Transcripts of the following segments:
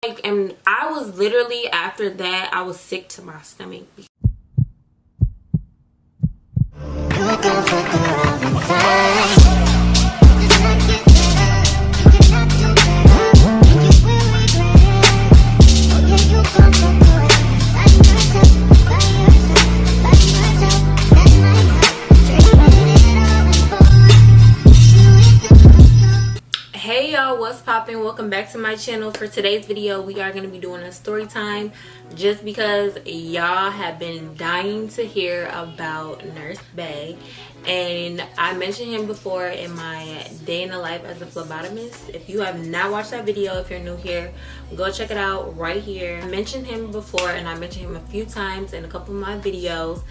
And I was literally, after that, I was sick to my stomach. Hey y'all, what's poppin'? Welcome back to my channel. For today's video, we are going to be doing a story time just because y'all have been dying to hear about Nurse Bay. And I mentioned him before in my day in the life as a phlebotomist. If you have not watched that video, if you're new here, go check it out right here. I mentioned him before, and I mentioned him a few times in a couple of my videos.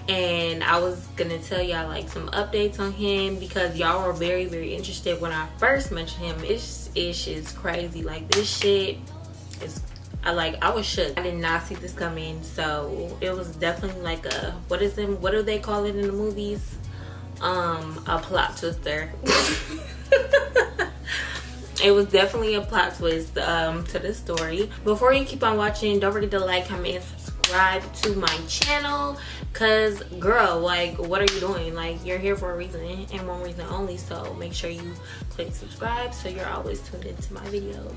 And I was gonna tell y'all like some updates on him because y'all were very interested when I first mentioned him. This ish is crazy. Like, this shit is, I was shook. I did not see this coming. So it was definitely like a, what do they call it in the movies? A plot twister. It was definitely a plot twist to this story. Before you keep on watching, don't forget to like, comment, and subscribe to my channel. Cause girl, like, what are you doing? Like, you're here for a reason and one reason only. So make sure you click subscribe so you're always tuned into my videos.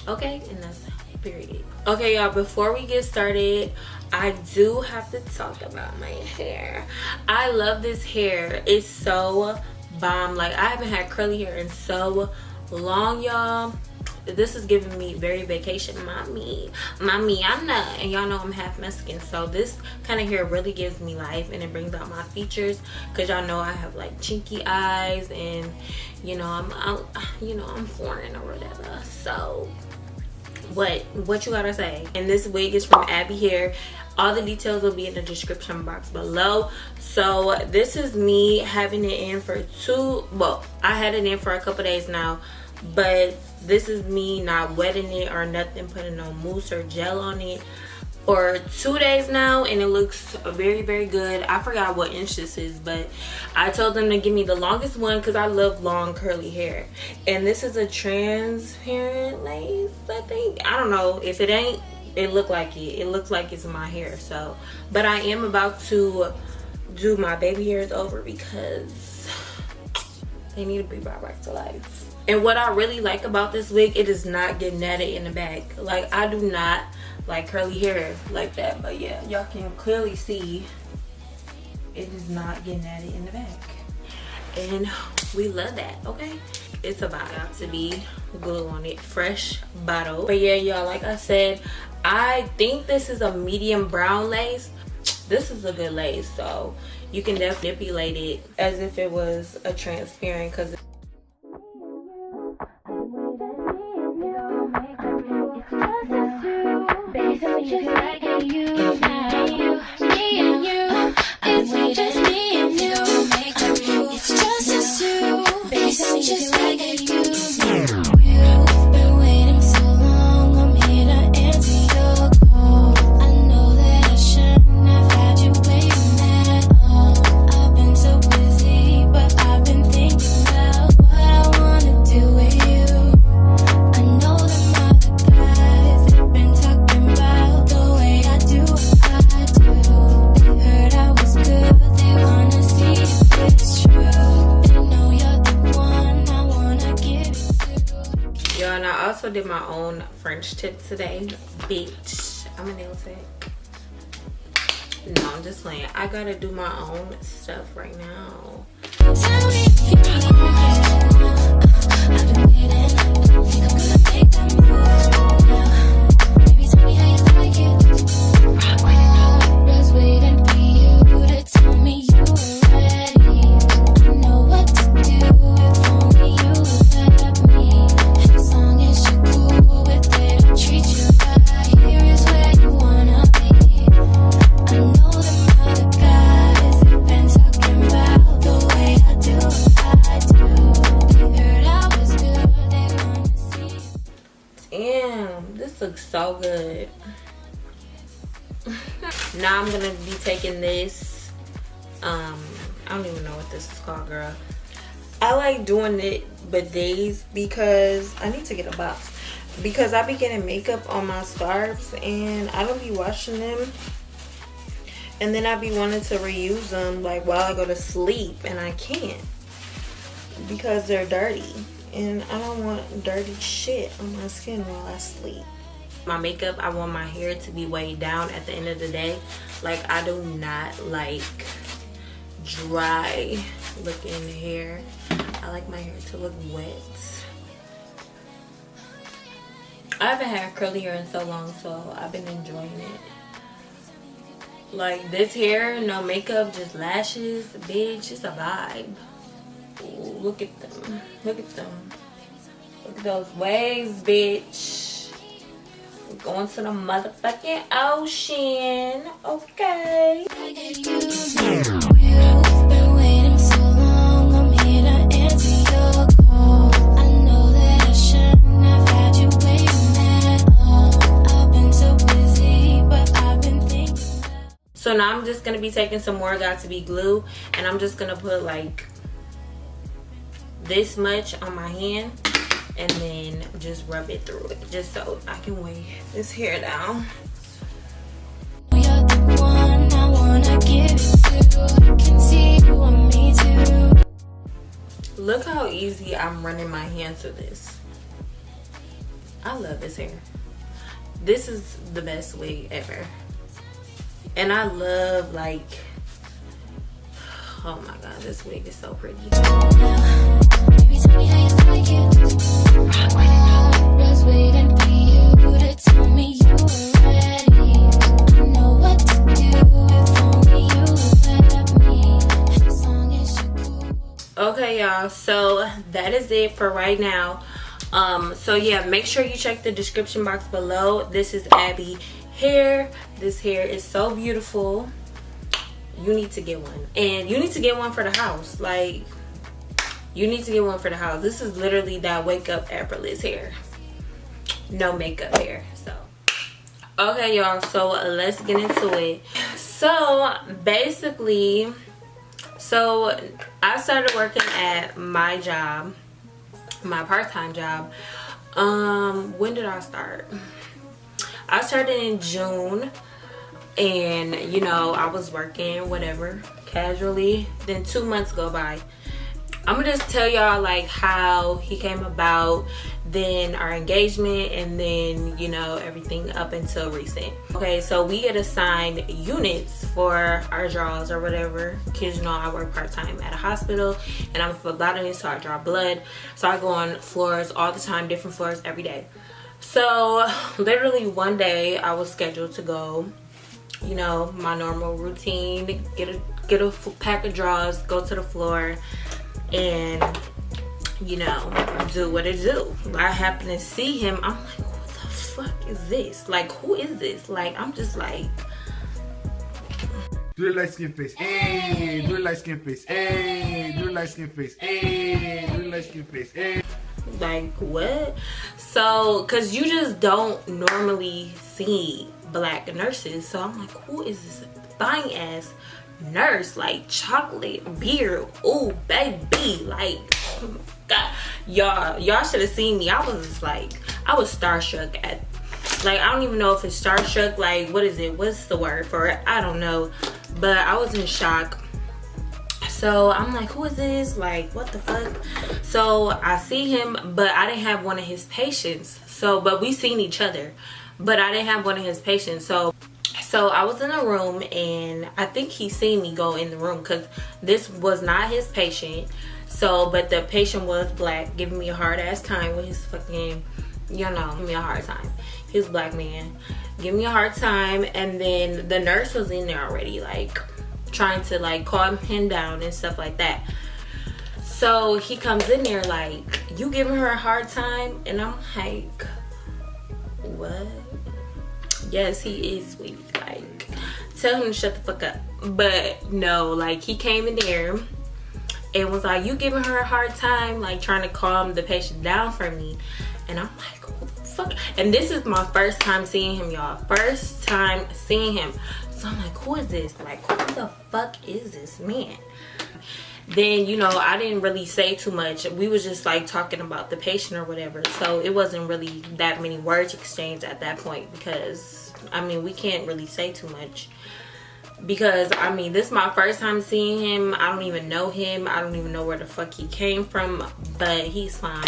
Okay, and that's period. Okay y'all, before we get started, I do have to talk about my hair. I love this hair. It's so bomb. Like, I haven't had curly hair in so long, y'all. This is giving me very vacation mommy and y'all know I'm half Mexican, so this kind of hair really gives me life and it brings out my features, because y'all know I have like chinky eyes, and you know I'm foreign or whatever. So what you gotta say? And this wig is from Abby Hair. All the details will be in the description box below. So this is me having it in for I had it in for a couple days now, but this is me not wetting it or nothing, putting no mousse or gel on it for 2 days now, and it looks very good. I forgot what inch this is, but I told them to give me the longest one because I love long curly hair. And this is a transparent lace, I think. I don't know. If it ain't, it look like it looks like it's my hair. So, but I am about to do my baby hairs over because they need to be brought back to life. And what I really like about this wig, it is not getting natted in the back. Like, I do not like curly hair like that, but yeah, y'all can clearly see it is not getting natted in the back, and we love that. Okay, it's about to be glue on it, fresh bottle. But yeah, y'all, like I said, I think this is a medium brown lace. This is a good lace, so you can definitely manipulate it as if it was a transparent, because just like you, me and you. It's just me and you. It's just us two, baby. Just like you. You've been waiting so long. I'm here to answer your call. I know that I shouldn't have had you waiting that long. I've been so busy, but I've been thinking about what I wanna do with you. I know them other guys have been talking about the way I do what I do. They heard I was good, they wanna see if it's true. They know you're the one I wanna give it to. y'all, and I also did my own French tip today. Bitch, I'm a nail tech. No, I'm just playing. I gotta do my own stuff right now. Tell me if you need me. I've been waiting. Think I'm gonna make that move now. Baby, tell me how you like it. Just waiting for you to tell me you were ready. I know what to do if only you let me. As long as you're cool with it, I'll treat you right. Here is where you wanna be. I know them other guys have been talking about the way I do what I do. They heard I was good, they wanna see. Damn, this looks so good. Now I'm gonna be taking this, I don't even know what this is called, girl. I like doing it bidets because I need to get a box. because I be getting makeup on my scarves and I don't be washing them, and then I be wanting to reuse them like while I go to sleep, and I can't because they're dirty, and I don't want dirty shit on my skin while I sleep. My makeup, I want my hair to be weighed down at the end of the day. Like, I do not like dry looking hair. I like my hair to look wet. I haven't had curly hair in so long, so I've been enjoying it. Like, this hair, no makeup, just lashes, bitch, it's a vibe. Ooh, look at them. Look at them. Look at those waves, bitch. We're going to the motherfucking ocean. Okay. You've been waiting so long, I'm here to answer your call. I know that I shouldn't have had you waiting at all. I've been so busy, but I've been thinking. So now I'm just going to be taking some more Got2b glue, and I'm just going to put like this much on my hand and then just rub it through it just so I can weigh this hair down. You're the one I wanna give it to. I can see you want me to. Look how easy I'm running my hands through this. I love this hair. This is the best wig ever. And I love, like, oh my god, this wig is so pretty. Baby, tell me how you like it. I was waiting for you to tell me you were ready. I know what to do if only you let me. As long as you're cool. Okay, y'all, so that is it for right now. So yeah, make sure you check the description box below. This is Abby hair. This hair is so beautiful. You need to get one, and you need to get one for the house. Like, you need to get one for the house. This is literally that wake up effortless hair, no makeup hair. So okay, y'all, so let's get into it. So basically, so I started working at my job, my part-time job. When did I start? I started in June. And you know, I was working whatever casually. Then 2 months go by. I'm gonna just tell y'all like how he came about, then our engagement, and then, you know, everything up until recent. Okay, so we get assigned units for our draws or whatever, because you know I work part-time at a hospital and I'm a phlebotomist, so I draw blood. So I go on floors all the time, different floors every day. So literally one day I was scheduled to go, you know, my normal routine, get a pack of draws, go to the floor, and, you know, do what I do. I happen to see him. I'm like, what the fuck is this? Like, who is this? Like, I'm just like, do the light skin face, hey, do the light skin face, hey, do the light skin face, hey, do the light skin face, hey. Like, what? So, cause you just don't normally see black nurses, so I'm like, who is this fine ass nurse? Like, chocolate beard, ooh baby, like, oh my god, y'all should have seen me. I was just like, I was starstruck at, like, I don't even know if it's starstruck, like, what is it, what's the word for it, I don't know, but I was in shock. So I'm like, who is this? Like, what the fuck? So I see him, but I didn't have one of his patients. So, but we seen each other, but I didn't have one of his patients. So I was in a room, and I think he seen me go in the room, because this was not his patient. So, but the patient was black, giving me a hard ass time with his fucking, you know, giving me a hard time. He was a black man, giving me a hard time. And then the nurse was in there already, like, trying to like calm him down and stuff like that. So he comes in there like, you giving her a hard time? And I'm like, what? Yes, he is, sweetie. Like, tell him to shut the fuck up. But no, like, he came in there and was like, you giving her a hard time, like trying to calm the patient down for me. And I'm like, who the fuck? And this is my first time seeing him, y'all. First time seeing him. So I'm like, who is this? Like, who the fuck is this man? then, you know, I didn't really say too much. We was just like talking about the patient or whatever. So it wasn't really that many words exchanged at that point, because I mean, we can't really say too much. Because I mean, this is my first time seeing him. I don't even know him. I don't even know where the fuck he came from, but he's fine,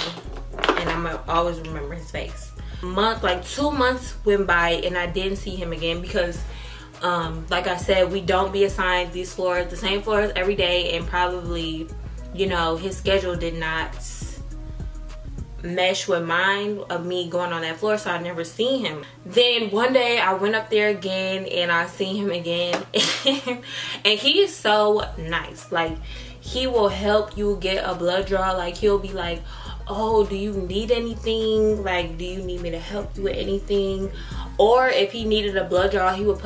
and I'm gonna always remember his face. Like 2 months went by and I didn't see him again, because like I said, we don't be assigned these floors, the same floors every day, and probably, you know, his schedule did not mesh with mine of me going on that floor, so I never seen him. Then one day I went up there again and I seen him again and he is so nice. Like, he will help you get a blood draw. Like, he'll be like, oh, do you need anything? Like, do you need me to help you with anything? Or if he needed a blood draw, he would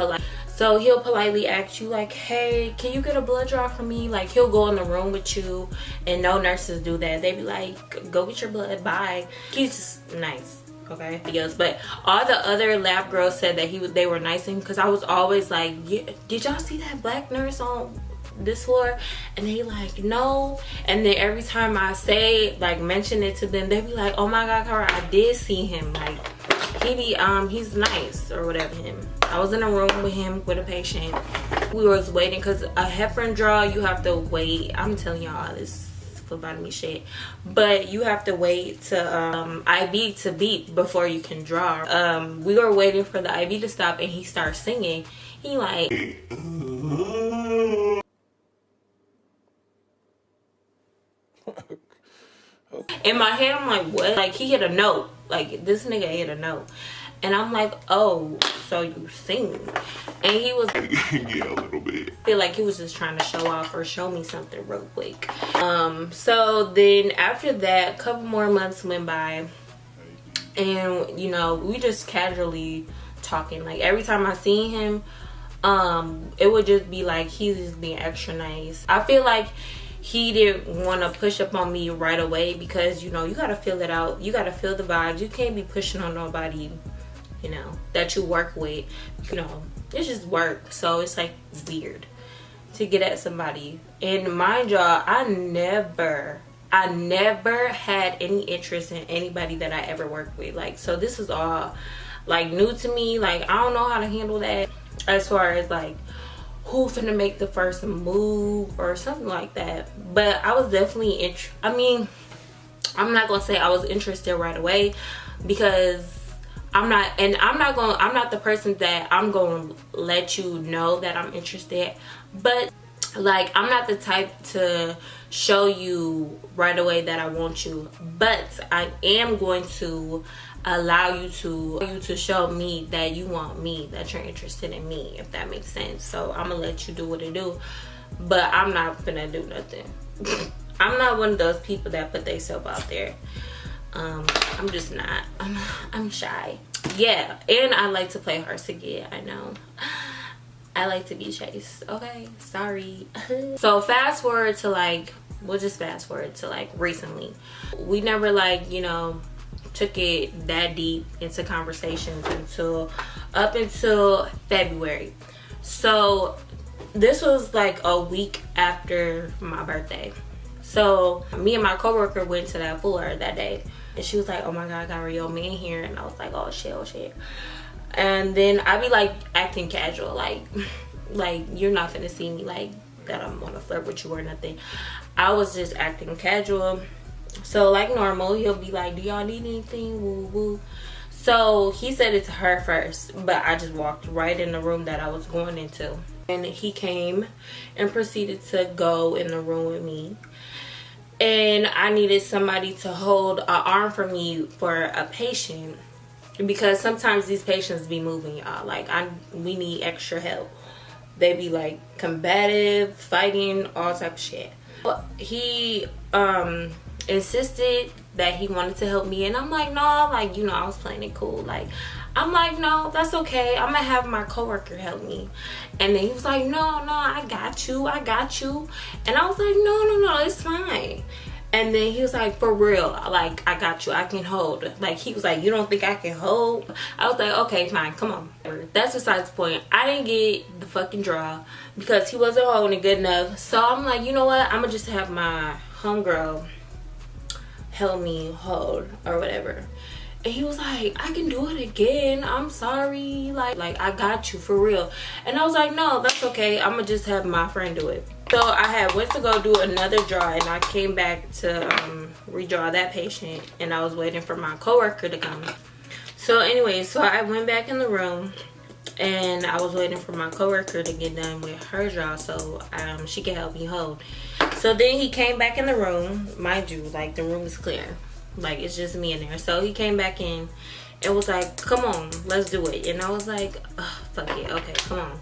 he'll politely ask you like, hey, can you get a blood draw for me? Like, he'll go in the room with you, and no nurses do that. They be like, go get your blood, bye. He's just nice, okay? Yes, but all the other lab girls said that they were nice to him, because I was always like, yeah, did y'all see that black nurse on this floor? And they like, no. And then every time I say, like, mention it to them, they be like, oh my god, Cara, I did see him. Like, he's nice or whatever. I was in a room with him with a patient. We was waiting, because a heparin draw, you have to wait. I'm telling y'all this phlebotomy shit, but you have to wait to IV to beep before you can draw. We were waiting for the IV to stop, and he starts singing. He like, in my head I'm like, what? Like, he hit a note. Like, this nigga hit a note. And I'm like, oh, so you sing? And he was yeah, a little bit. I feel like he was just trying to show off or show me something real quick. So then after that, a couple more months went by, and you know, we just casually talking. Like, every time I seen him, it would just be like, he's just being extra nice. I feel like he didn't want to push up on me right away, because, you know, you got to feel it out. You got to feel the vibes. You can't be pushing on nobody, you know, that you work with. You know, it's just work. So it's like weird to get at somebody. And mind y'all, I never had any interest in anybody that I ever worked with. Like, so this is all like new to me. Like, I don't know how to handle that, as far as like who finna make the first move or something like that. But I was definitely I mean, I'm not gonna say I was interested right away, because I'm not the person that I'm gonna let you know that I'm interested. But like, I'm not the type to show you right away that I want you, but I am going to allow you to show me that you want me, that you're interested in me, if that makes sense. So I'm gonna let you do what it do, but I'm not gonna do nothing. I'm not one of those people that put themselves out there. I'm just not. I'm shy. Yeah, and I like to play hard to get. I know. I like to be chased. Okay, sorry. So fast forward to like, we'll just fast forward to like recently. We never like, you know, took it that deep into conversations up until February. So this was like a week after my birthday. So me and my coworker went to that floor that day, and she was like, oh my god, I got a real man here. And I was like, oh shit. And then I be like acting casual, like you're not gonna see me like that I'm gonna flirt with you or nothing. I was just acting casual. So like normal, he'll be like, do y'all need anything? Woo woo. So he said it to her first, but I just walked right in the room that I was going into. And he came and proceeded to go in the room with me. And I needed somebody to hold an arm for me for a patient, because sometimes these patients be moving, y'all. Like, we need extra help. They be like combative, fighting, all type of shit. He insisted that he wanted to help me, and I'm like, no, like, you know, I was playing it cool. Like, I'm like, no, that's okay. I'm gonna have my coworker help me. And then he was like, no, I got you. And I was like, no, it's fine. And then he was like, for real, like, I got you, I can hold. Like, he was like, you don't think I can hold? I was like, okay, fine, come on. That's besides the point. I didn't get the fucking draw because he wasn't holding it good enough. So I'm like, you know what, I'm gonna just have my homegirl help me hold or whatever. And he was like, I can do it again, I'm sorry, like I got you, for real. And I was like, no, that's okay, I'm gonna just have my friend do it. So I had went to go do another draw, and I came back to redraw that patient, and I was waiting for my coworker to come. So anyway, so I went back in the room, and I was waiting for my coworker to get done with her draw so she could help me hold. So then he came back in the room, mind you, like, the room is clear, like, it's just me in there. So he came back in and was like, come on, let's do it. And I was like, oh, fuck it, okay, come on.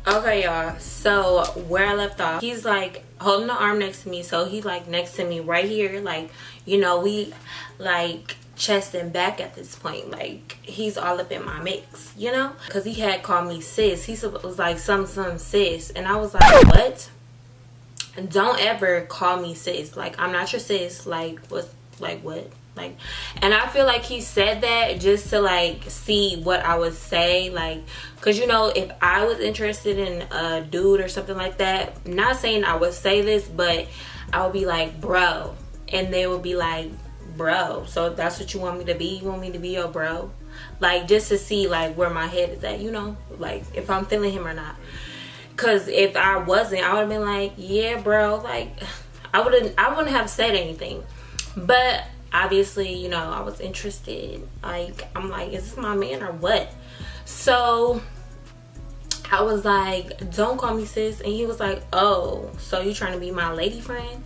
Okay, y'all, so where I left off, he's like holding the arm next to me. So he like next to me right here, like, you know, we like chest and back at this point. Like, he's all up in my mix, you know, because he had called me sis. He was like some sis, and I was like, what? Don't ever call me sis. Like, I'm not your sis. Like, what's, like, what? Like, and I feel like he said that just to like see what I would say, like, because, you know, if I was interested in a dude or something like that, not saying I would say this, but I would be like, bro, and they would be like, bro, so that's what you want me to be? You want me to be your bro? Like, just to see like where my head is at, you know, like if I'm feeling him or not. Because if I wasn't, I would have been like, yeah, bro, like I wouldn't have said anything. But obviously, you know, I was interested. Like, I'm like, is this my man or what? So I was like, don't call me sis. And he was like, oh, so you trying to be my lady friend?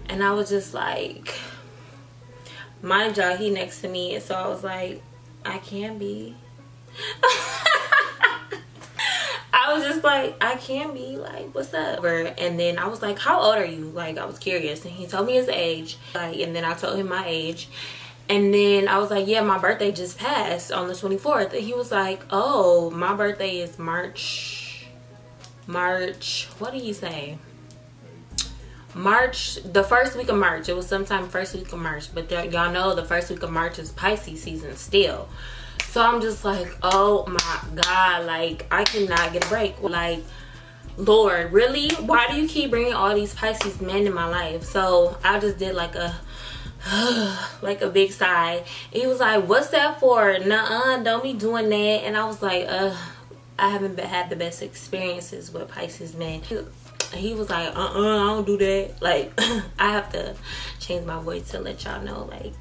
And I was just like, mind y'all, he next to me. And so I was like, I can be. I was just like, I can be, like, what's up? And then I was like, how old are you? Like, I was curious. And he told me his age. Like, and then I told him my age. And then I was like, yeah, my birthday just passed on the 24th. And he was like, oh, my birthday is March, what did he say? March, the first week of March. It was sometime first week of March. But y'all know the first week of March is Pisces season still. So I'm just like, oh my God, like, I cannot get a break. Like, Lord, really? Why do you keep bringing all these Pisces men in my life? So I just did like a big sigh. He was like, what's that for? Nuh-uh, don't be doing that. And I was like, I haven't had the best experiences with Pisces men. He was like, I don't do that. Like, I have to change my voice to let y'all know, like,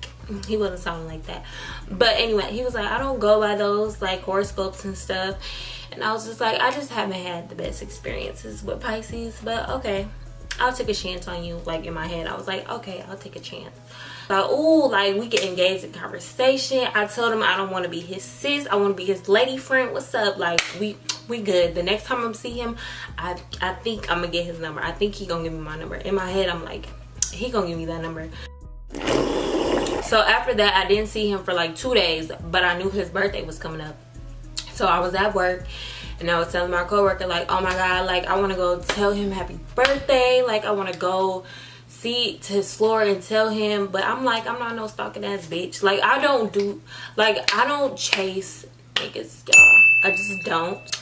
he wasn't sounding like that. But anyway, he was like, I don't go by those like horoscopes and stuff. And I was just like, I just haven't had the best experiences with Pisces. But okay, I'll take a chance on you. Like, in my head, I was like, okay, I'll take a chance. Like, ooh, like, we get engaged in conversation. I told him I don't want to be his sis, I want to be his lady friend. What's up? Like, we good. The next time I see him, I think I'm gonna get his number. I think he gonna give me my number. In my head, I'm like, he gonna give me that number. So after that, I didn't see him for like 2 days, but I knew his birthday was coming up. So I was at work, and I was telling my coworker, like, oh my God, like, I want to go tell him happy birthday. Like, I want to go see to his floor and tell him. But I'm like, I'm not no stalking ass bitch. Like, I don't chase niggas, y'all.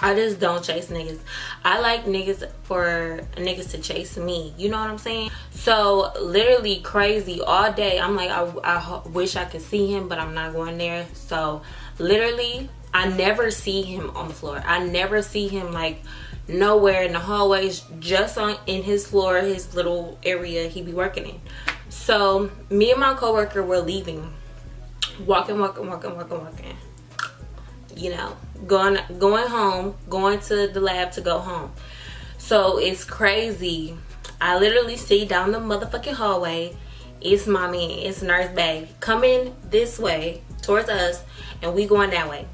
I just don't chase niggas. I like niggas for niggas to chase me. You know what I'm saying? So literally crazy all day. I'm like, I wish I could see him, but I'm not going there. So literally, I never see him on the floor. I never see him like nowhere in the hallways, just in his floor, his little area he be working in. So me and my coworker were leaving, walking. You know, going home, going to the lab to go home. So it's crazy. I literally see down the motherfucking hallway, it's mommy, it's Nurse Bay coming this way towards us, and we going that way.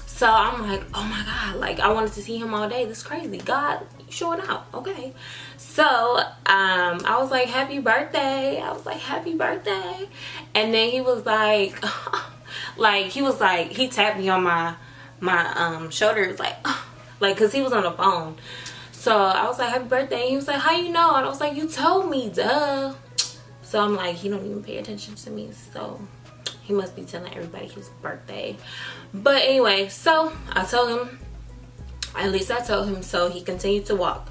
So I'm like, oh my God, like, I wanted to see him all day. This is crazy. God, you showing out. Okay. So I was like, happy birthday. I was like, happy birthday. And then he was like, he tapped me on my shoulder. It was like, cause he was on the phone. So I was like, happy birthday. And he was like, how you know? And I was like, you told me, duh. So I'm like, he don't even pay attention to me. So he must be telling everybody his birthday. But anyway, so I told him, at least I told him, so he continued to walk.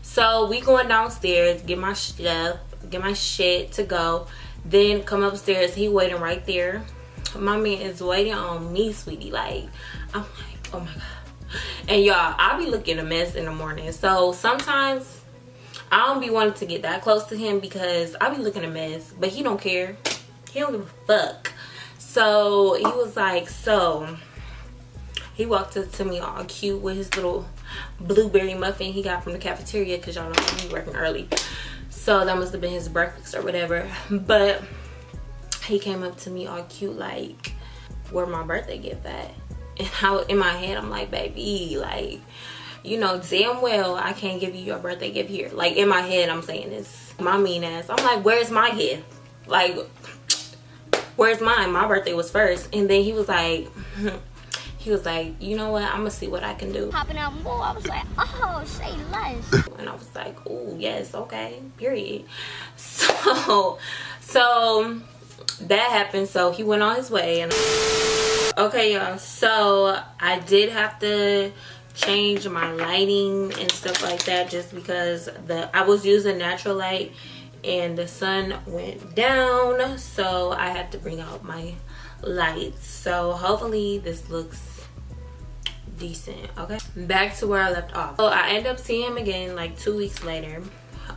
So we going downstairs, get my stuff, get my shit to go. Then come upstairs, he waiting right there. My man is waiting on me, sweetie. Like, I'm like, oh my God. And y'all, I be looking a mess in the morning. So sometimes I don't be wanting to get that close to him because I be looking a mess. But he don't care. He don't give a fuck. So he was like, so he walked up to me all cute with his little blueberry muffin he got from the cafeteria, because y'all know he working early. So that must have been his breakfast or whatever. But he came up to me all cute like, where my birthday gift at? And in my head, I'm like, baby, like, you know damn well I can't give you your birthday gift here. Like, in my head, I'm saying this. My mean ass. I'm like, where's my gift? Like, where's mine? My birthday was first. And then he was like, you know what? I'm going to see what I can do. Popping out more. I was like, oh, say less. And I was like, oh, yes, okay, period. So that happened. So he went on his way. And okay, y'all, so I did have to change my lighting and stuff like that, just because I was using natural light and the sun went down, so I had to bring out my lights. So hopefully this looks decent. Okay, back to where I left off. So I ended up seeing him again like 2 weeks later.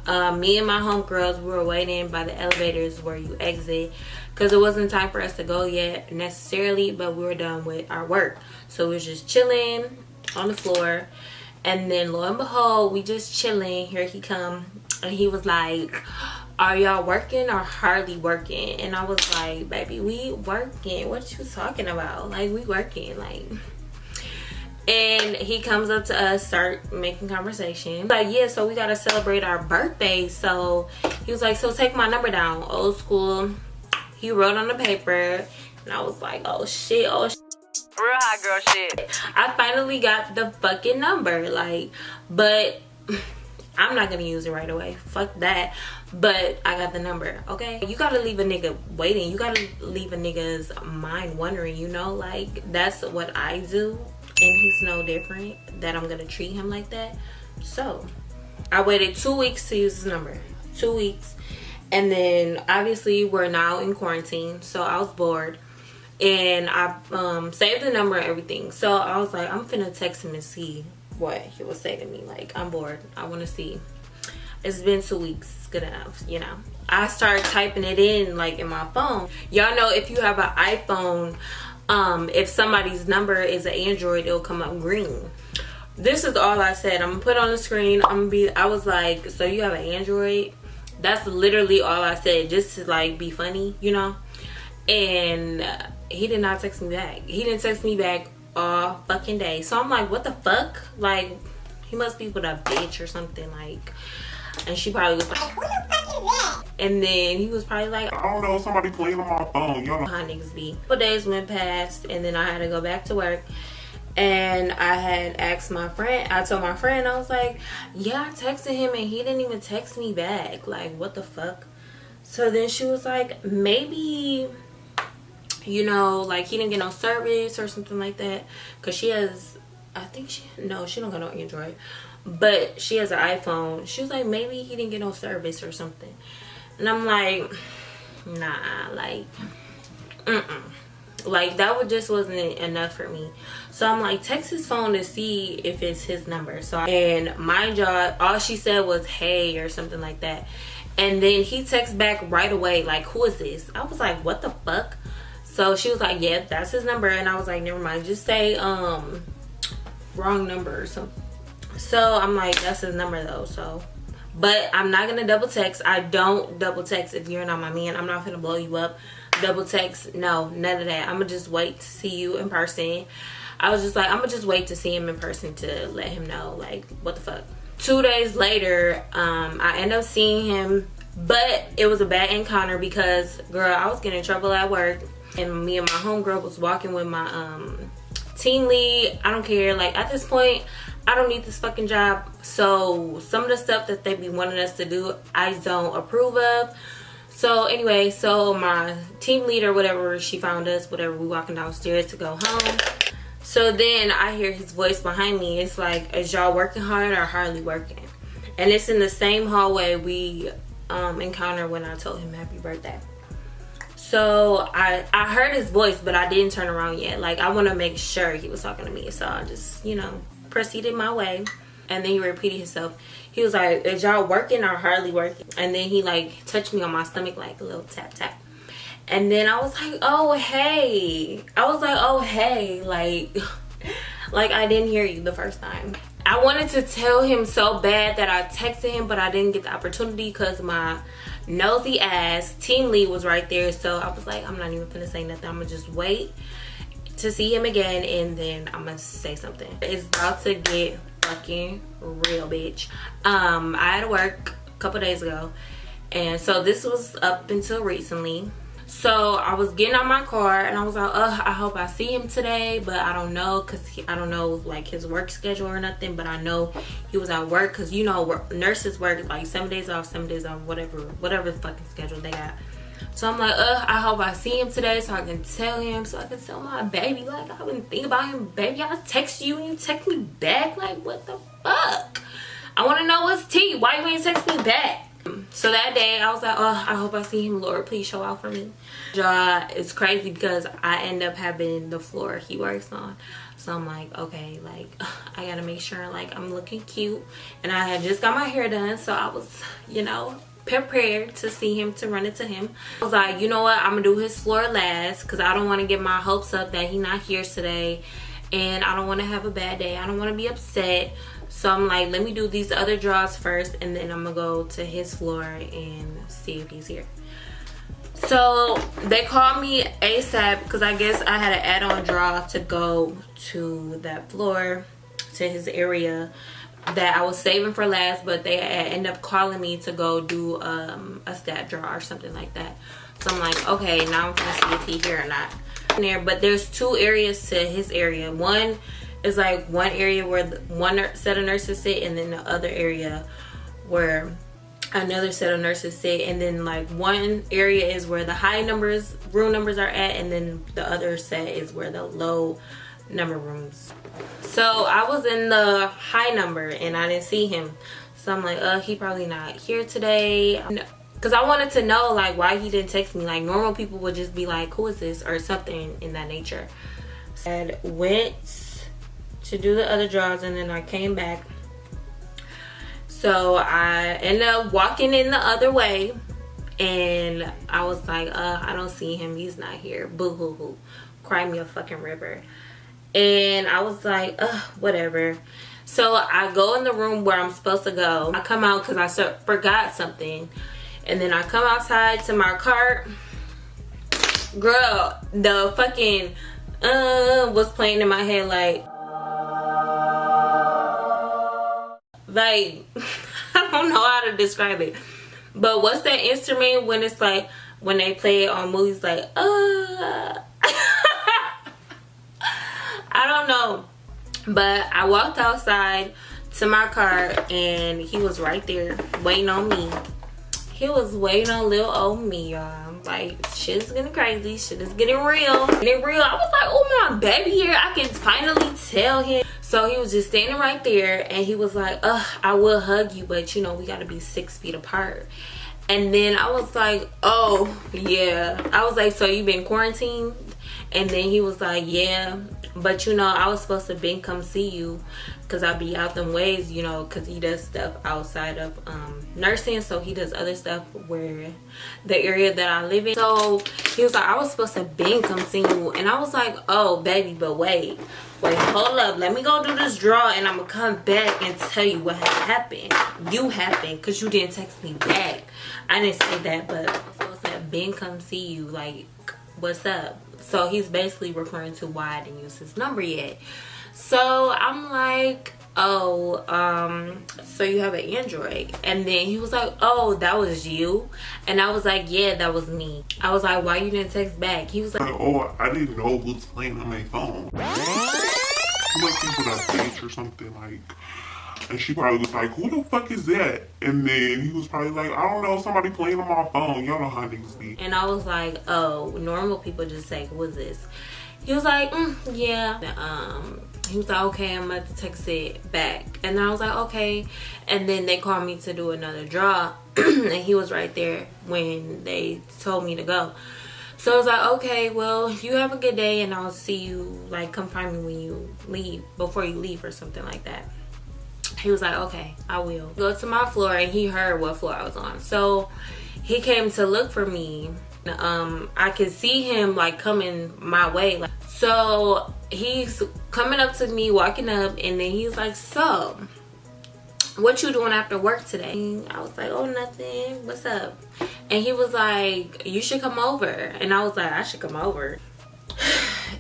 Me and my homegirls, we were waiting by the elevators where you exit, because it wasn't time for us to go yet necessarily, but we were done with our work. So we was just chilling on the floor, and then lo and behold, we just chilling. Here he come, and he was like, are y'all working or hardly working? And I was like, baby, we working. What you talking about? Like, we working. Like, and he comes up to us, start making conversation. Like, yeah, so we gotta celebrate our birthday. So he was like, so take my number down. Old school. He wrote on the paper, and I was like, oh shit, oh shit. Real hot girl shit. I finally got the fucking number, like, but I'm not gonna use it right away. Fuck that. But I got the number, okay? You gotta leave a nigga waiting. You gotta leave a nigga's mind wondering, you know? Like, that's what I do. And he's no different that I'm gonna treat him like that. So I waited 2 weeks to use his number. 2 weeks. And then obviously we're now in quarantine, so I was bored. And I saved the number and everything. So I was like, I'm finna text him and see what he will say to me. Like, I'm bored. I want to see. It's been 2 weeks. Good enough, you know. I started typing it in, like, in my phone. Y'all know if you have an iPhone, if somebody's number is an Android, it'll come up green. This is all I said. I'm gonna put on the screen. I was like, so you have an Android? That's literally all I said, just to, like, be funny, you know. And he did not text me back. He didn't text me back all fucking day. So I'm like, what the fuck? Like, he must be with a bitch or something, like. And she probably was like, who the fuck is that? And then he was probably like, I don't know, somebody playing on my phone, you know how niggas be. A couple days went past, and then I had to go back to work. And I had asked my friend, I told my friend, I was like, yeah, I texted him and he didn't even text me back. Like, what the fuck? So then she was like, maybe, you know, like, he didn't get no service or something like that. Because she has, I think she don't got no Android. But she has an iPhone. She was like, maybe he didn't get no service or something. And I'm like, nah, like, like, that just wasn't enough for me. So I'm like, text his phone to see if it's his number. So, and mind y'all, all she said was hey or something like that. And then he texts back right away, like, who is this? I was like, what the fuck? So she was like, yeah, that's his number. And I was like, never mind, just say wrong number or something. So I'm like, that's his number though. So, but I'm not gonna double text. I don't double text if you're not my man. I'm not gonna blow you up. Double text, no, none of that. I'm gonna just wait to see you in person. I was just like, I'm gonna just wait to see him in person to let him know, like, what the fuck. 2 days later, I ended up seeing him, but it was a bad encounter because, girl, I was getting in trouble at work, and me and my homegirl was walking with my team lead, I don't care. Like at this point, I don't need this fucking job. So some of the stuff that they be wanting us to do, I don't approve of. So anyway, so my team leader, whatever, she found us, whatever, we walking downstairs to go home. So then I hear his voice behind me. It's like, is y'all working hard or hardly working? And it's in the same hallway we encountered when I told him happy birthday. So I heard his voice, but I didn't turn around yet. Like, I want to make sure he was talking to me. So I just, you know, proceeded my way. And then he repeated himself. He was like, is y'all working or hardly working? And then he like touched me on my stomach, like a little tap tap. And then I was like, oh hey. I was like, oh hey. Like I didn't hear you the first time. I wanted to tell him so bad that I texted him, but I didn't get the opportunity because my nosy ass team lead was right there. So I was like, I'm not even gonna say nothing. I'm gonna just wait to see him again, and then I'm gonna say something. It's about to get fucking real, bitch. I had to work a couple days ago, and so this was up until recently. So I was getting out my car and I was like, I hope I see him today, but I don't know, because I don't know like his work schedule or nothing, but I know he was at work, because you know nurses work like 7 days off, 7 days off, whatever fucking schedule they got. So I'm like, I hope I see him today so I can tell him, so I can tell my baby, like, I've been thinking about him, baby. I text you and you text me back, like, what the fuck? I want to know what's tea. Why you ain't text me back? So that day I was like, I hope I see him. Lord, please show out for me. It's crazy because I end up having the floor he works on. So I'm like, okay, like I gotta make sure like I'm looking cute. And I had just got my hair done, so I was, you know, prepared to see him, to run into him. I was like, you know what, I'm gonna do his floor last, because I don't want to get my hopes up that he not here today, and I don't want to have a bad day. I don't want to be upset. So I'm like, let me do these other draws first, and then I'm gonna go to his floor and see if he's here. So they called me ASAP because I guess I had an add-on draw to go to that floor, to his area that I was saving for last, but they ended up calling me to go do a stat draw or something like that. So I'm like, okay, now I'm gonna see if he's here or not. There, but there's two areas to his area. One is like one area where one set of nurses sit, and then the other area where another set of nurses sit, and then like one area is where the high numbers, room numbers are at, and then the other set is where the low number rooms. So I was in the high number and I didn't see him. So I'm like, he probably not here today. Because I wanted to know like why he didn't text me. Like normal people would just be like, who is this, or something in that nature. And went to do the other draws, and then I came back. So I ended up walking in the other way, and I was like, I don't see him, he's not here, boo hoo hoo, cry me a fucking river. And I was like, whatever. So I go in the room where I'm supposed to go. I come out because I forgot something, and then I come outside to my cart. Girl, the fucking was playing in my head, like I don't know how to describe it, but what's that instrument when it's like when they play it on movies, like I don't know. But I walked outside to my car and he was right there waiting on me. He was waiting on little old me, y'all. Like, shit's getting crazy, shit is getting real. I was like, oh, my baby here, I can finally tell him. So he was just standing right there, and he was like, I will hug you, but you know, we gotta be 6 feet apart. And then I was like, oh yeah. I was like, so you been quarantined? And then he was like, yeah, but you know, I was supposed to been come see you because I be out them ways, you know, because he does stuff outside of nursing, so he does other stuff where the area that I live in. So he was like, I was supposed to been come see you. And I was like, oh baby, but wait, hold up, let me go do this draw, and I'm gonna come back and tell you what happened. You happened because you didn't text me back. I didn't say that, but I was supposed to have been come see you, like, what's up? So he's basically referring to why I didn't use his number yet. So I'm like, oh, so you have an Android? And then he was like, oh, that was you? And I was like, yeah, that was me. I was like, why you didn't text back? He was like, oh, I didn't know who's playing on my phone. He must be with a bitch or something, like. And she probably was like, who the fuck is that? And then he was probably like, I don't know, somebody playing on my phone. Y'all know how niggas be. And I was like, oh, normal people just say, what's this? He was like, yeah. He was like, okay, I'm about to text it back. And I was like, okay. And then they called me to do another draw. And he was right there when they told me to go. So I was like, okay, well, you have a good day, and I'll see you, like, come find me when you leave, before you leave or something like that. He was like, okay, I will. Go to my floor, and he heard what floor I was on. So he came to look for me. I could see him, like, coming my way. Like, so he's coming up to me, walking up, and then he's like, so what you doing after work today? And I was like, oh, nothing. What's up? And he was like, you should come over. And I was like, I should come over.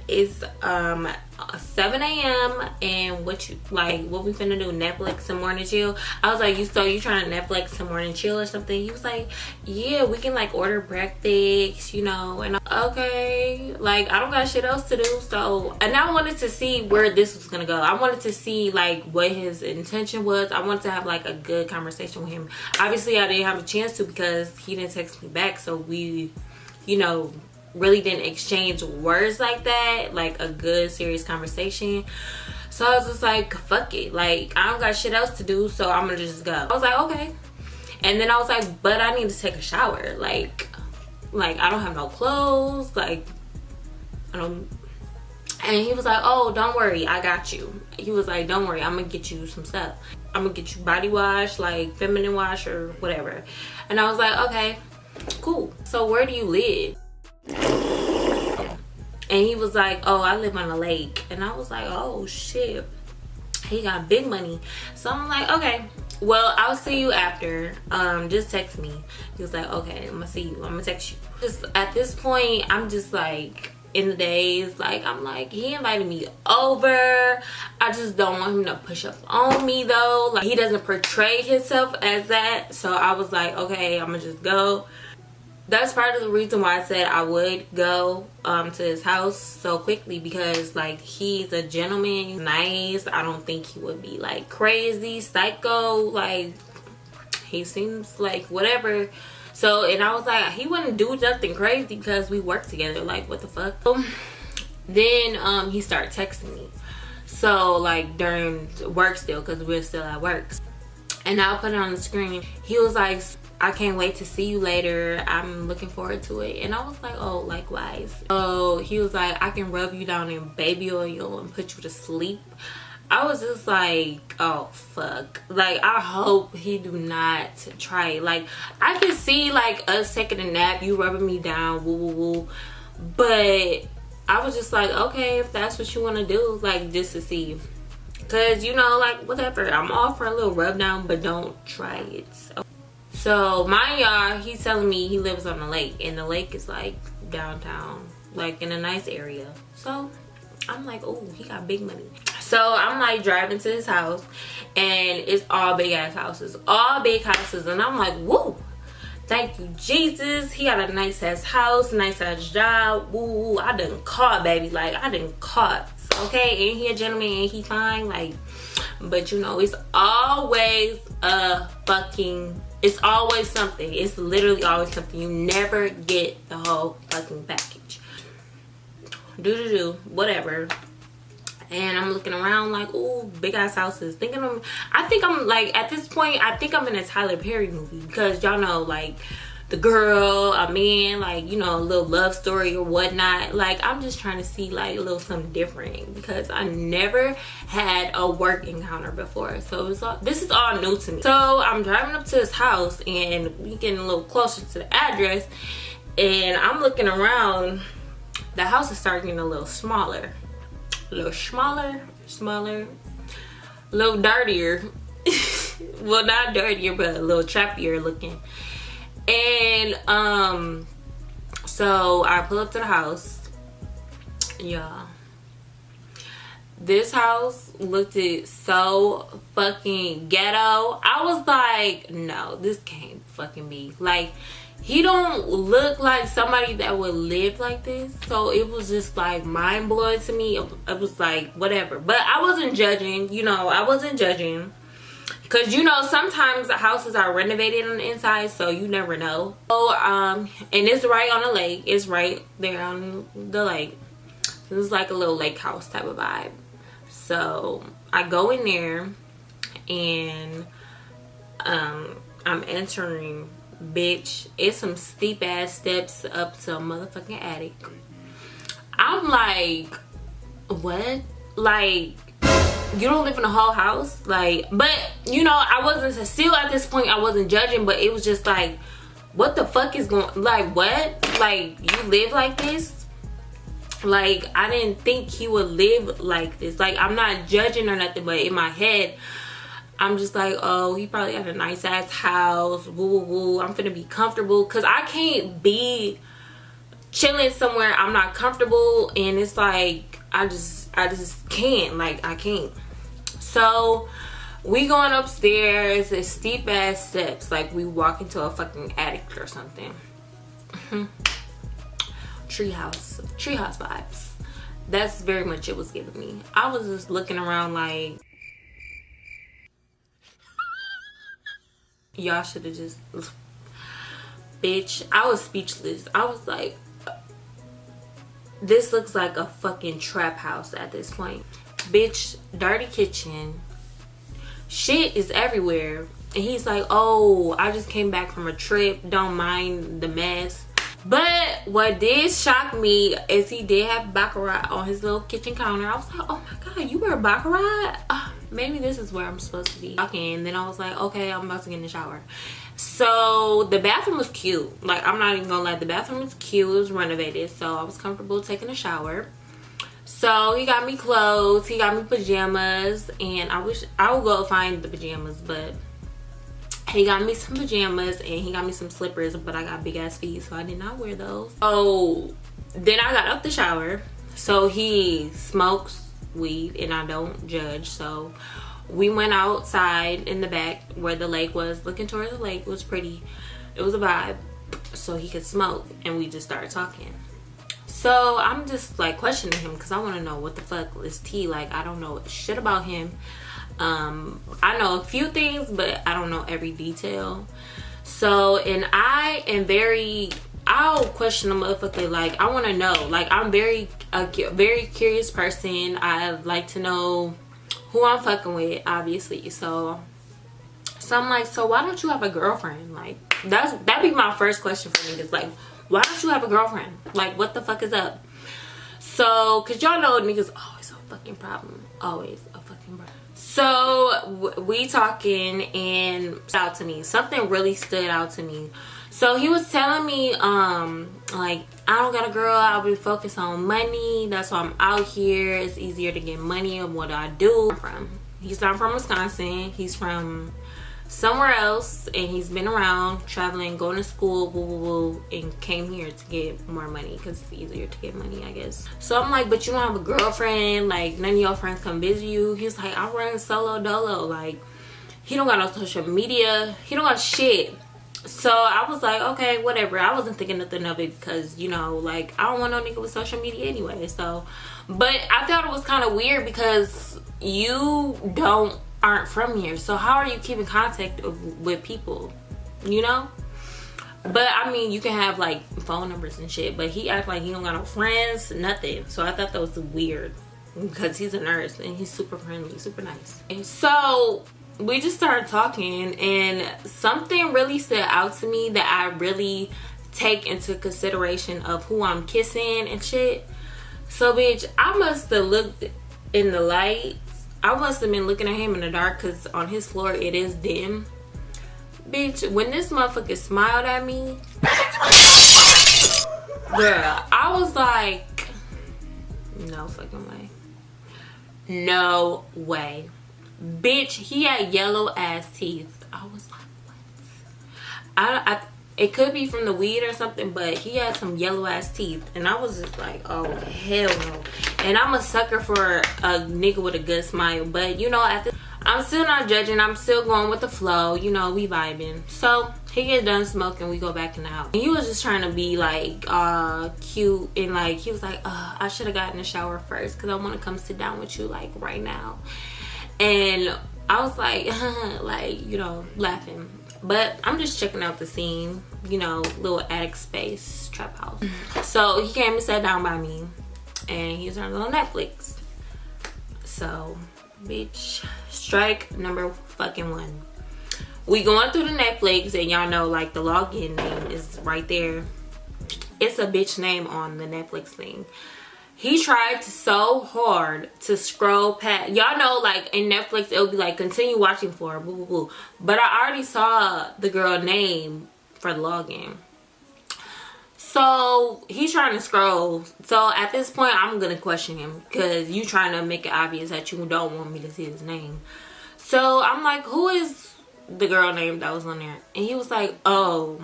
It's 7 a.m. and what we finna do? Netflix some morning chill? I was like, you trying to Netflix some morning chill or something? He was like, yeah, we can like order breakfast, you know. And okay, like I don't got shit else to do. So, and I wanted to see where this was gonna go. I wanted to see like what his intention was. I wanted to have like a good conversation with him. Obviously I didn't have a chance to because he didn't text me back, so we, you know, really didn't exchange words like that, like a good serious conversation. So I was just like, fuck it, like I don't got shit else to do, so I'm gonna just go. I was like, okay. And then I was like, but I need to take a shower, like I don't have no clothes, like I don't. And he was like, oh, don't worry, I got you. He was like, don't worry, I'm gonna get you some stuff. I'm gonna get you body wash, like feminine wash or whatever. And I was like, okay, cool. So where do you live? And he was like, oh, I live on a lake. And I was like, oh shit, he got big money. So I'm like, okay, well, I'll see you after, just text me. He was like, okay, I'm gonna see you, I'm gonna text you. Just at this point, I'm just like in the days, like I'm like, he invited me over. I just don't want him to push up on me though, like he doesn't portray himself as that. So I was like, okay, I'm gonna just go. That's part of the reason why I said I would go to his house so quickly, because like he's a gentleman, he's nice. I don't think he would be like crazy, psycho, like he seems like whatever. So, and I was like, he wouldn't do nothing crazy because we work together, like what the fuck. Then he started texting me, so like during work still, because we're still at work. And I'll put it on the screen. He was like, I can't wait to see you later, I'm looking forward to it. And I was like, oh, likewise. So he was like, I can rub you down in baby oil and put you to sleep. I was just like, oh fuck, like I hope he do not try it. Like I could see like us taking a nap, you rubbing me down, woo woo woo, but I was just like, okay, if that's what you want to do, like just to see, because you know, like whatever, I'm all for a little rub down, but don't try it. So mind y'all, he's telling me he lives on the lake, and the lake is like downtown, like in a nice area. So I'm like, oh, he got big money. So I'm like driving to his house, and it's all big ass houses, all big houses. And I'm like, woo, thank you Jesus, he got a nice ass house, nice ass job. Woo, I done caught, baby, like I done caught. Okay, and he a gentleman and he fine, like, but you know, it's always a fucking, it's always something. It's literally always something. You never get the whole fucking package. Whatever. And I'm looking around like, ooh, big ass houses. I think I'm like, at this point, I think I'm in a Tyler Perry movie, because y'all know, like, the girl, a man, like, you know, a little love story or whatnot. Like, I'm just trying to see like a little something different, because I never had a work encounter before. So this is all new to me. So I'm driving up to his house, and we getting a little closer to the address, and I'm looking around. The house is starting getting a little smaller. A little smaller, a little dirtier. Well, not dirtier, but a little trappier looking. And so I pull up to the house. Yeah, this house looked so fucking ghetto. I was like, no, this can't fucking be. Like, he don't look like somebody that would live like this. So it was just like mind-blowing to me. It was like whatever, but I wasn't judging, you know. I wasn't judging because, you know, sometimes the houses are renovated on the inside, so you never know. So and it's right on the lake. It's right there on the lake. It's like a little lake house type of vibe. So I go in there and I'm entering. Bitch, it's some steep ass steps up to a motherfucking attic. I'm like, what? Like, you don't live in a whole house? Like, but you know, I wasn't still at this point, I wasn't judging, but it was just like, what the fuck is going, like, what? Like, you live like this? Like, I didn't think he would live like this. Like, I'm not judging or nothing, but in my head, I'm just like, oh, he probably had a nice ass house, woo woo woo. I'm finna be comfortable, because I can't be chilling somewhere I'm not comfortable, and it's like I just can't. Like, I can't. So we going upstairs, it's steep ass steps, like we walk into a fucking attic or something. treehouse vibes. That's very much it was giving me. I was just looking around like, y'all should have just, bitch, I was speechless. I was like, this looks like a fucking trap house at this point. Bitch, dirty kitchen, shit is everywhere. And he's like, oh, I just came back from a trip, don't mind the mess. But what did shock me is he did have baccarat on his little kitchen counter. I was like, oh my god, you wear baccarat? Maybe this is where I'm supposed to be. And then I was like, okay, I'm about to get in the shower. So the bathroom was cute. Like, I'm not even gonna lie, the bathroom was cute. It was renovated, so I was comfortable taking a shower. So he got me clothes, he got me pajamas, and I wish I would go find the pajamas, but he got me some pajamas and he got me some slippers, but I got big ass feet, so I did not wear those. So then I got up the shower. So he smokes weed and I don't judge, so we went outside in the back where the lake was, looking towards the lake. It was pretty, it was a vibe, so he could smoke, and we just started talking. So I'm just like questioning him because I want to know what the fuck is tea. Like, I don't know shit about him. I know a few things, but I don't know every detail. So, and I am I'll question a motherfucker. Like, I want to know. Like, I'm a very curious person. I like to know who I'm fucking with, obviously. So I'm like, so why don't you have a girlfriend? Like, that'd be my first question for niggas. Like, why don't you have a girlfriend? Like, what the fuck is up? So, cause y'all know niggas always a fucking problem. Always a fucking problem. So we talking, and out to me, something really stood out to me. So he was telling me, like, I don't got a girl, I'll be focused on money, that's why I'm out here, it's easier to get money of what I do. He's not from Wisconsin, he's from somewhere else, and he's been around traveling, going to school, woo woo woo, and came here to get more money because it's easier to get money, I guess. So I'm like, but you don't have a girlfriend? Like, none of your friends come visit you? He's like, I run solo dolo. Like, he don't got no social media, he don't got shit. So I was like, okay, whatever. I wasn't thinking nothing of it because, you know, like, I don't want no nigga with social media anyway. So, but I thought it was kind of weird because you aren't from here, so how are you keeping contact with people, you know? But I mean, you can have like phone numbers and shit, but he act like he don't got no friends, nothing. So I thought that was weird because he's a nurse and he's super friendly, super nice. And so we just started talking, and something really stood out to me that I really take into consideration of who I'm kissing and shit. So bitch, I must have looked in the light. I must have been looking at him in the dark because on his floor it is dim. Bitch, when this motherfucker smiled at me, girl, I was like, no fucking way. No way. Bitch, he had yellow ass teeth. I was like, what? It could be from the weed or something, but he had some yellow ass teeth, and I was just like, oh hell no. And I'm a sucker for a nigga with a good smile, but you know, I'm still not judging. I'm still going with the flow, you know, we vibing. So He get done smoking, we go back in the house. And he was just trying to be like cute, and like he was like, I should have gotten a shower first because I want to come sit down with you like right now. And I was like, like, you know, laughing. But I'm just checking out the scene, you know, little attic space, trap house. So he came and sat down by me, and he turned on Netflix. So, bitch, strike number fucking 1. We going through the Netflix, and y'all know like the login name is right there. It's a bitch name on the Netflix thing. He tried so hard to scroll past. Y'all know like in Netflix it'll be like continue watching for boo boo boo. But I already saw the girl name for the login. So he's trying to scroll. So at this point I'm gonna question him because you trying to make it obvious that you don't want me to see his name. So I'm like, who is the girl name that was on there? And he was like, oh,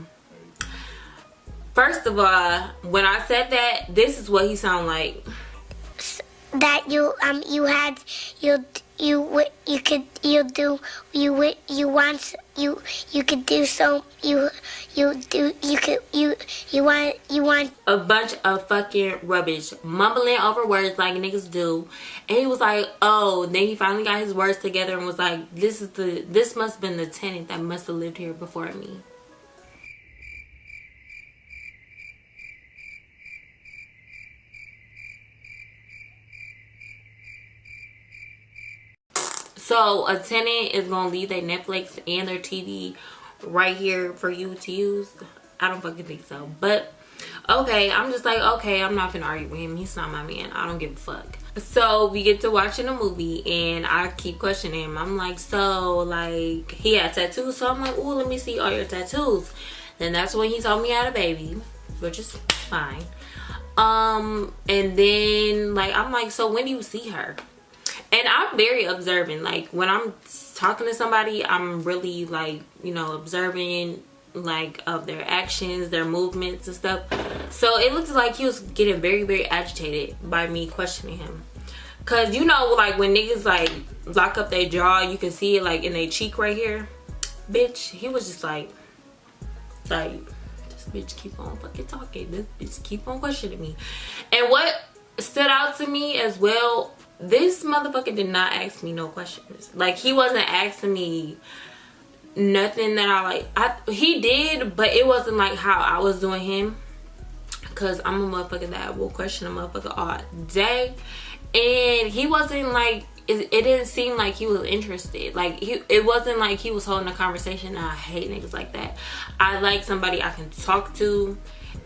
first of all, when I said that, this is what he sound like. That you want a bunch of fucking rubbish, mumbling over words like niggas do. And he was like, oh, then he finally got his words together and was like, this must have been the tenant that must have lived here before me. So a tenant is gonna leave their Netflix and their TV right here for you to use? I don't fucking think so. But okay, I'm just like, okay, I'm not gonna argue with him. He's not my man. I don't give a fuck. So we get to watching a movie, and I keep questioning him. I'm like, so like he had tattoos, so I'm like, oh, let me see all your tattoos. Then that's when he told me he had a baby, which is fine. And then like I'm like, so when do you see her? And I'm very observant. Like when I'm talking to somebody, I'm really like, you know, observing like of their actions, their movements and stuff. So it looks like he was getting very, very agitated by me questioning him. Cause you know, like when niggas like lock up their jaw, you can see it like in their cheek right here. Bitch, he was just like this bitch keep on fucking talking. This bitch keep on questioning me. And what stood out to me as well, this motherfucker did not ask me no questions. Like he wasn't asking me nothing that I like. He did, but it wasn't like how I was doing him. Cause I'm a motherfucker that will question a motherfucker all day. And he wasn't like, it didn't seem like he was interested. Like it wasn't like he was holding a conversation. I hate niggas like that. I like somebody I can talk to,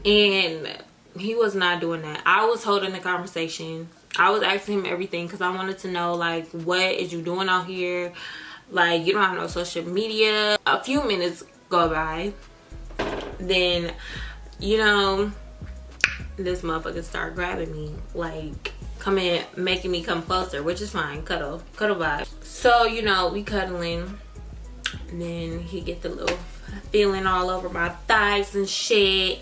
and he was not doing that. I was holding the conversation. I was asking him everything because I wanted to know like, what is you doing out here? Like you don't have no social media. A few minutes go by, then you know this motherfucker start grabbing me, like coming, making me come closer, which is fine. Cuddle vibe. So you know we cuddling, and then he get the little feeling all over my thighs and shit.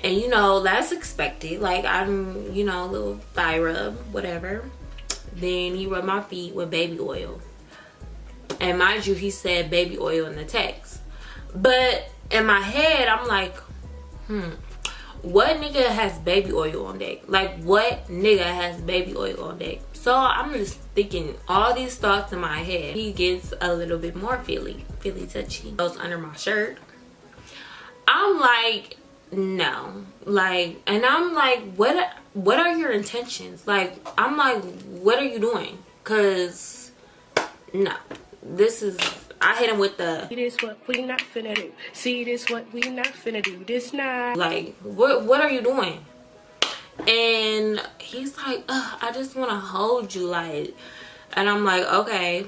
And you know, that's expected. Like I'm, you know, a little thigh rub, whatever. Then he rubbed my feet with baby oil. And mind you, he said baby oil in the text. But in my head, I'm like, what nigga has baby oil on deck? Like what nigga has baby oil on deck? So I'm just thinking all these thoughts in my head. He gets a little bit more feely touchy. Goes under my shirt. I'm like, no, like, and I'm like, what are your intentions? Like, I'm like, what are you doing? Cause no, this is, I hit him with the, See this what we not finna do. See this what we not finna do. This not. like, what are you doing? And he's like, I just want to hold you, like, and I'm like, okay.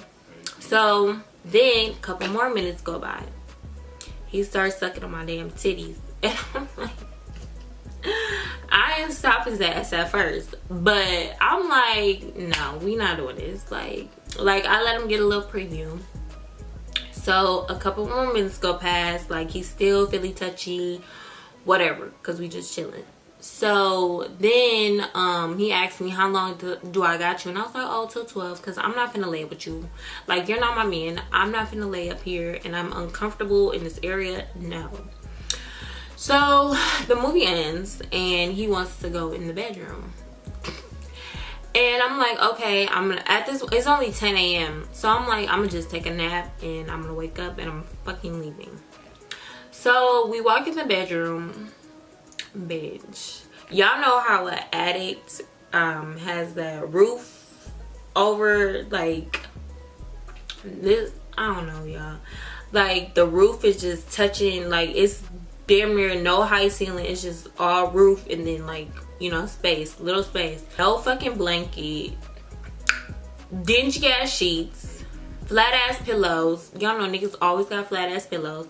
So then a couple more minutes go by. He starts sucking on my damn titties. And I'm like, I didn't stop his ass at first, but I'm like, no, we not doing this. Like I let him get a little preview. So a couple more minutes go past, like he's still feely touchy, whatever, because we just chilling. So then he asked me how long do I got you, and I was like, oh, till 12, because I'm not finna lay up with you. Like, you're not my man. I'm not finna lay up here, and I'm uncomfortable in this area. No. So the movie ends and he wants to go in the bedroom, and I'm like, okay, it's only 10 a.m. so I'm like, I'm gonna just take a nap and I'm gonna wake up and I'm fucking leaving. So we walk in the bedroom. Bitch, y'all know how an addict has that roof over, like this, I don't know, y'all, like the roof is just touching, like it's damn near no high ceiling, it's just all roof and then, like, you know, space, little space, no fucking blanket, dingy ass sheets, flat ass pillows. Y'all know niggas always got flat ass pillows.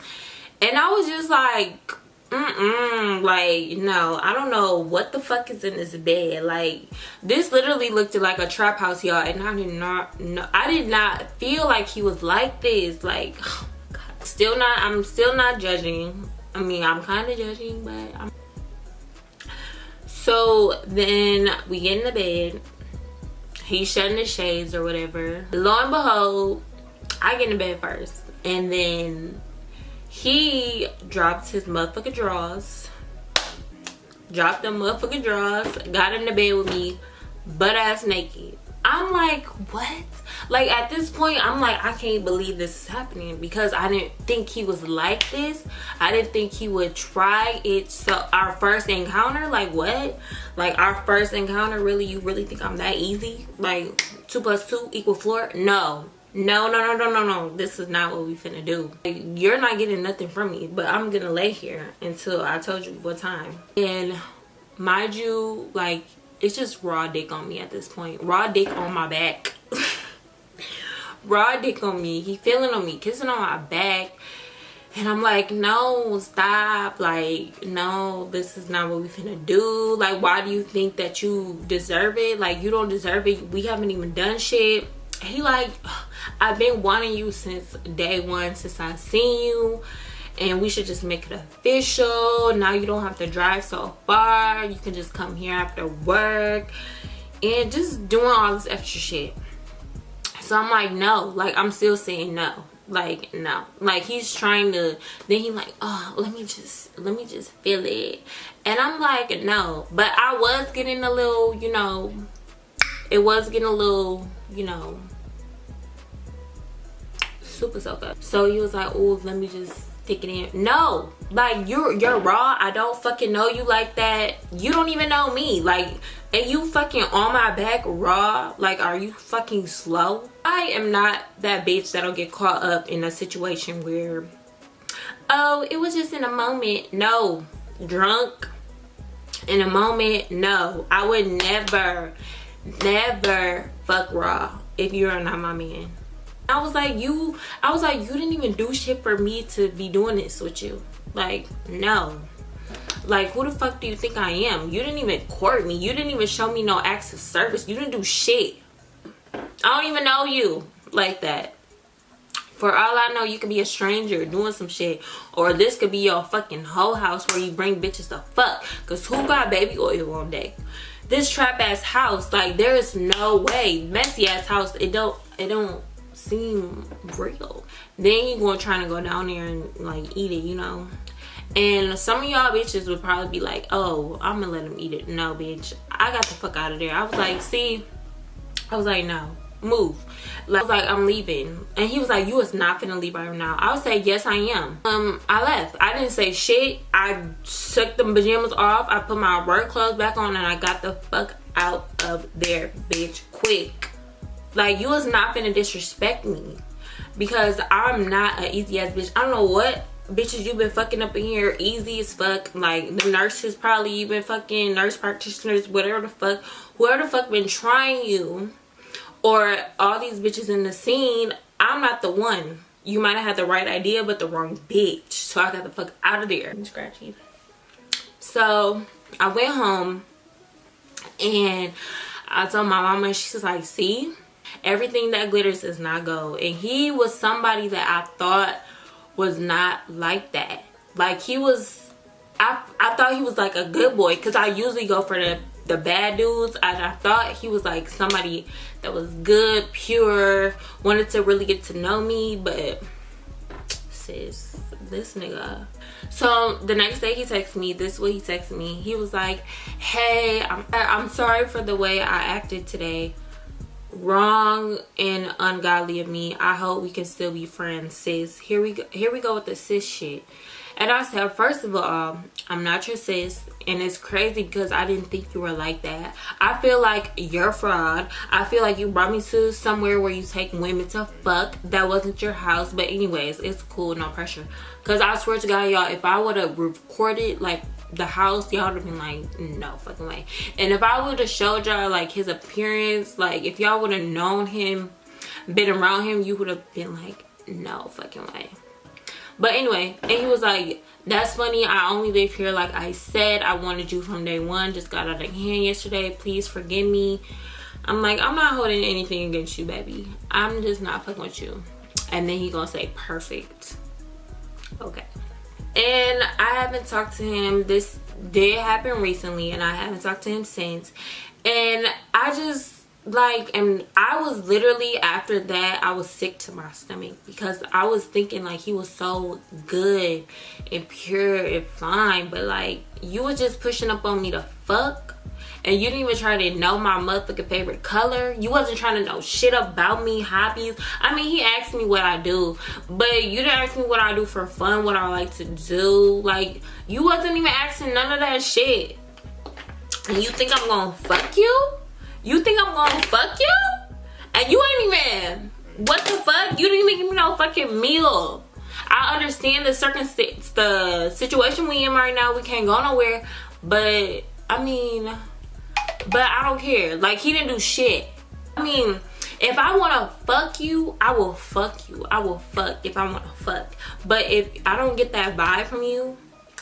And I was just like, like, no, I don't know what the fuck is in this bed. Like, this literally looked like a trap house, y'all, and I did not feel like he was like this. Like, oh my God. I'm still not judging. I mean, I'm kind of judging, but so then we get in the bed. He's shutting the shades or whatever. Lo and behold, I get in the bed first, and then he dropped his motherfucking drawers. Dropped them motherfucking drawers. Got in the bed with me, butt ass naked. I'm like, what? Like, at this point, I'm like, I can't believe this is happening, because I didn't think he was like this. I didn't think he would try it. So our first encounter, like, what? Like, our first encounter, really? You really think I'm that easy? Like, 2 + 2 = 4? No. No. This is not what we finna do. Like, you're not getting nothing from me, but I'm gonna lay here until I told you what time. And mind you, like, it's just raw dick on me at this point. Raw dick on my back. Raw dick on me. He feeling on me, kissing on my back. And I'm like, no, stop. Like, no, this is not what we finna do. Like, why do you think that you deserve it? Like, you don't deserve it. We haven't even done shit. He like, I've been wanting you since day one, since I seen you, and we should just make it official. Now you don't have to drive so far. You can just come here after work, and just doing all this extra shit. So I'm like, no. Like, I'm still saying no. Like, no. Like, he's trying to, then he like, oh, let me just feel it. And I'm like, no. But I was getting a little, you know, it was getting a little, you know, super soaker. So he was like, oh, let me just stick it in. No, like, you're raw. I don't fucking know you like that. You don't even know me. Like, and you fucking on my back raw. Like, are you fucking slow? I am not that bitch that'll get caught up in a situation where, oh, it was just in a moment. No. Drunk in a moment. No. I would never fuck raw if you're not my man. I was like, you didn't even do shit for me to be doing this with you. Like, no. Like, who the fuck do you think I am? You didn't even court me. You didn't even show me no acts of service. You didn't do shit. I don't even know you like that. For all I know, you could be a stranger doing some shit, or this could be your fucking whole house where you bring bitches to fuck. Cause who got baby oil on deck? This trap ass house, like, there is no way. Messy ass house, it don't seem real. Then you gonna try to go down there and like eat it, you know. And some of y'all bitches would probably be like, oh, I'm gonna let him eat it. No, bitch, I got the fuck out of there. I was like, see, I was like, no, move. Like, I was like, I'm leaving. And he was like, you is not finna leave right now. I would say, yes, I am. I left. I didn't say shit. I took the pajamas off. I put my work clothes back on, and I got the fuck out of there, bitch, quick. Like, you is not finna disrespect me, because I'm not an easy ass bitch. I don't know what bitches you been fucking up in here, easy as fuck. Like, the nurses probably, you been fucking, nurse practitioners, whatever the fuck, whoever the fuck been trying you, or all these bitches in the scene. I'm not the one. You might have had the right idea, but the wrong bitch. So I got the fuck out of there. I'm scratchy. So I went home, and I told my mama, and she's like, see, everything that glitters is not gold. And he was somebody that I thought was not like that. Like, he was, I thought he was like a good boy, because I usually go for the bad dudes, and I thought he was like somebody that was good, pure, wanted to really get to know me. But sis, this nigga. So the next day he texted me. This is what he texted me. He was like, hey, I'm sorry for the way I acted today. Wrong and ungodly of me. I hope we can still be friends, sis. Here we go with the sis shit. And I said, first of all, I'm not your sis, and it's crazy because I didn't think you were like that. I feel like you're a fraud. I feel like you brought me to somewhere where you take women to fuck. That wasn't your house. But anyways, it's cool, no pressure. Because I swear to God, y'all, if I would have recorded like the house, y'all would have been like, no fucking way. And if I would have showed y'all like his appearance, like if y'all would have known him, been around him, you would have been like, no fucking way. But anyway, and he was like, that's funny, I only live here like I said. I wanted you from day one, just got out of hand yesterday, please forgive me. I'm like, I'm not holding anything against you, baby. I'm just not fucking with you. And then he gonna say, perfect. Okay. And I haven't talked to him. This did happen recently, and I haven't talked to him since. And I just like, and I was literally, after that, I was sick to my stomach, because I was thinking like he was so good and pure and fine, but like you was just pushing up on me to fuck, and you didn't even try to know my motherfucking favorite color. You wasn't trying to know shit about me, hobbies. I mean, he asked me what I do, but you didn't ask me what I do for fun, what I like to do. Like, you wasn't even asking none of that shit. And you think I'm gonna fuck you? You think I'm gonna fuck you? And you ain't even, what the fuck? You didn't even give me no fucking meal. I understand the situation we in right now. We can't go nowhere. But, I mean, but I don't care. Like, he didn't do shit. I mean, if I wanna fuck you, I will fuck you. I will fuck if I wanna fuck. But if I don't get that vibe from you,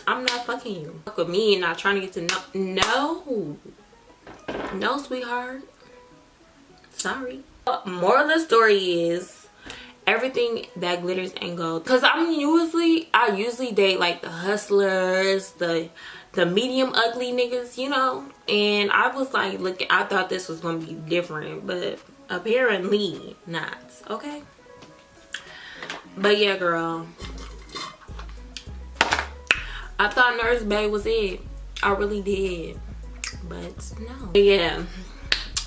I'm not fucking you. Fuck with me and not trying to get to know. No, sweetheart. Sorry. Moral of the story is, everything that glitters ain't gold. Cause I usually date like the hustlers, the medium ugly niggas, you know. And I was like, look, I thought this was gonna be different, but apparently not. Okay. But yeah, girl, I thought Nurse Bae was it. I really did. But no. But yeah,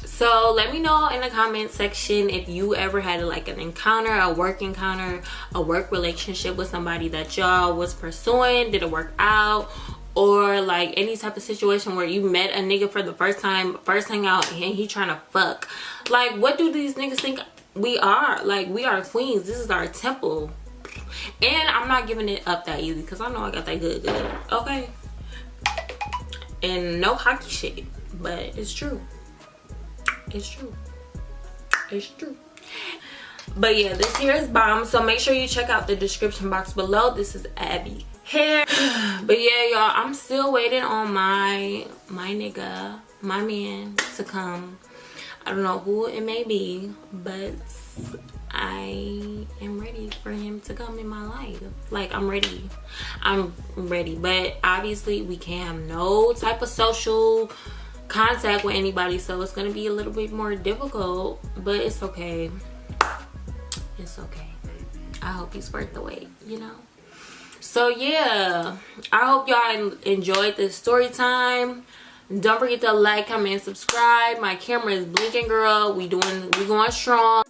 so let me know in the comment section if you ever had like an encounter, a work relationship with somebody that y'all was pursuing. Did it work out? Or like any type of situation where you met a nigga for the first time, first hang out, and he trying to fuck. Like, what do these niggas think we are? Like, we are queens. This is our temple. And I'm not giving it up that easy, because I know I got that good. Okay. And no hockey shit, but it's true. It's true. It's true. But yeah, this here is bomb. So make sure you check out the description box below. This is Abby hair. But yeah, y'all, I'm still waiting on my nigga, my man, to come. I don't know who it may be, but I am ready for him to come in my life. Like, I'm ready. But obviously we can't have no type of social contact with anybody, so it's gonna be a little bit more difficult, but it's okay. It's okay. I hope he's worth the wait, you know. So yeah, I hope y'all enjoyed this story time. Don't forget to like, comment, and subscribe. My camera is blinking, girl. We going strong.